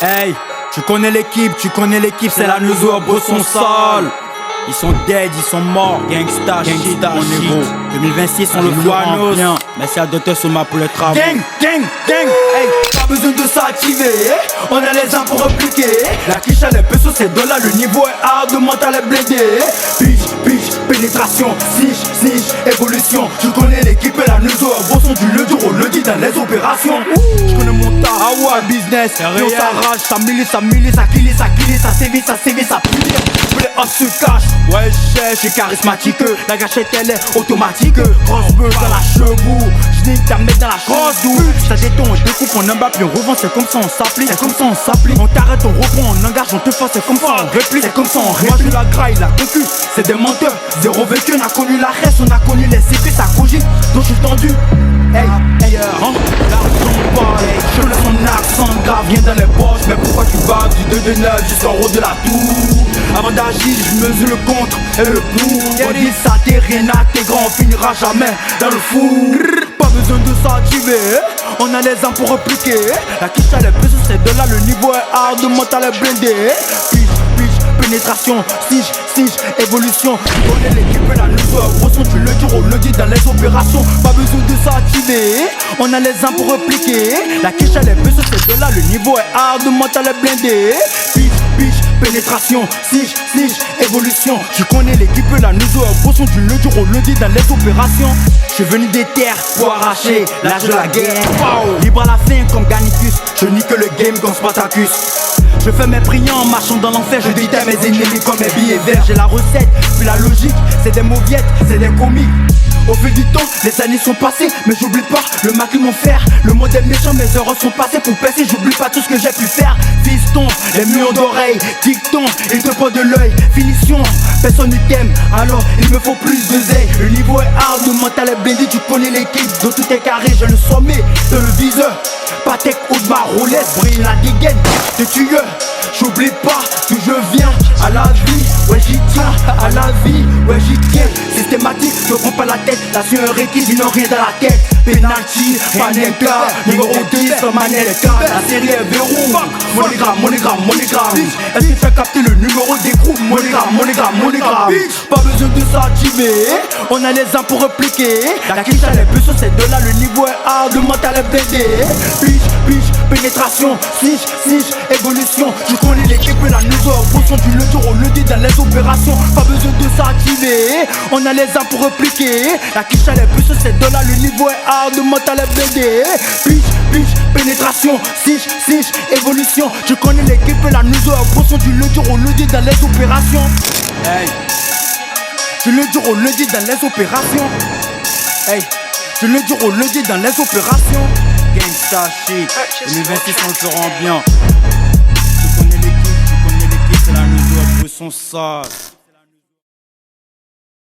Hey, tu connais l'équipe, c'est la Neuzo, Bosson sale. Ils sont dead, ils sont morts, gangsta shit, mon ego. 2026 on le fera bien. Merci à Dr Soma pour le travail. Gang, hey, pas besoin de s'activer. On a les uns pour repliquer. La quiche à les pesos, c'est $, le niveau est hard, le mental est blindé. Pitch, pénétration, snitch, évolution. Je connais l'équipe et la Neuzo, Bosson du le dur au lundi dans les opérations. Je connais mon tas, ouais, business. Et on s'arrache, ça milite, ça kill, ça sévit, ça plie. Les off se cachent, ouais, je suis charismatique. La gâchette elle est automatique. Crossbow dans la chevaux, j'nique ta mec dans la crosse douce. Ça détonne, on découpe, on emballe puis on revend. C'est comme ça on s'applique, On t'arrête, on reprend, on engage, on te force. C'est comme ça on réplique, c'est comme ça on réplique. Moi je la graille, la concu, c'est des menteurs. Zéro vécu, on a connu la reste, on a connu les CP, ça cogite. Donc je suis tendu. Hey, l'argent parle, je laisse son accent grave, viens dans les poches. Mais pourquoi tu baves du 2 de 9 jusqu'en haut de la tour? Avant d'agir, je mesure le contre et le pour. On dit ça, t'es rien intégrant, on finira jamais dans le four. Pas besoin de s'activer, on a les armes pour repliquer. La quiche à les pesos, c'est $, le niveau est hard, le mental est blindé. Pitch, pénétration, snitch, évolution. Tu connais l'équipe et la Neuzo, Bosson du le dur au lundi dans les opérations. Pas besoin de s'activer, on a les armes pour repliquer. La quiche à les pesos, c'est $, le niveau est hard, le mental est blindé. Pitch, pénétration, snitch, évolution. Je connais l'équipe et la Neuzo, Bosson du le dur au lundi dans les opérations. Je suis venu des terres pour arracher l'âge de la guerre. Libre à la fin comme Gannicus, je nique le game comme Spartacus. Je fais mes prières en marchant dans l'enfer, je déterre mes ennemis comme mes billets verts. J'ai la recette, puis la logique, c'est des mauviettes, c'est des comiques. Au fil du temps, les années sont passées, mais j'oublie pas le mal qu'ils m'ont fait. Le modèle méchant, mes erreurs sont passées pour percer, j'oublie pas tout ce que j'ai pu faire. Fiston, les millions d'oreilles, dicton, il te porte de l'œil. Finition, personne ne t'aime, alors il me faut plus de zèle. Le niveau est hard, le mental est blindé, tu connais l'équipe, donc tout est carré, j'ai le sommet de le viseur. Patek ou de ma roulette, brille la dégaine de tueur. J'oublie pas que je viens à la vie, ouais j'y tiens, à la vie, ouais j'y tiens. Systématique, je prends pas la tête, la sueur requise, ils n'ont rien dans la tête. Penalty, Panenka, numéro 10, Manelka. La série est verrou, monogramme. Est-ce que tu as capté le numéro d'écrou? Monogramme. Pas besoin de s'activer, on a les armes pour repliquer. La quiche à les pesos, c'est $, le niveau est hard, le mental est blindé. Pitch, pénétration, snitch, évolution. Je connais l'équipe et la Neuzo, Bosson du le dur au lundi dans les opérations. Pas besoin de s'activer, on a les armes pour repliquer. La quiche à les pesos, c'est $, le niveau est hard, le mental est blindé. Pitch, pénétration, snitch, évolution. Je connais l'équipe et la Neuzo, Bosson du le dur au lundi dans les opérations. Hey, du le dur au lundi dans les opérations. Hey, du le dur au lundi dans les opérations. Gangsta shit, 2026 on le fera bien. Tu connais l'équipe, c'est la Neuzo, Bosson sale.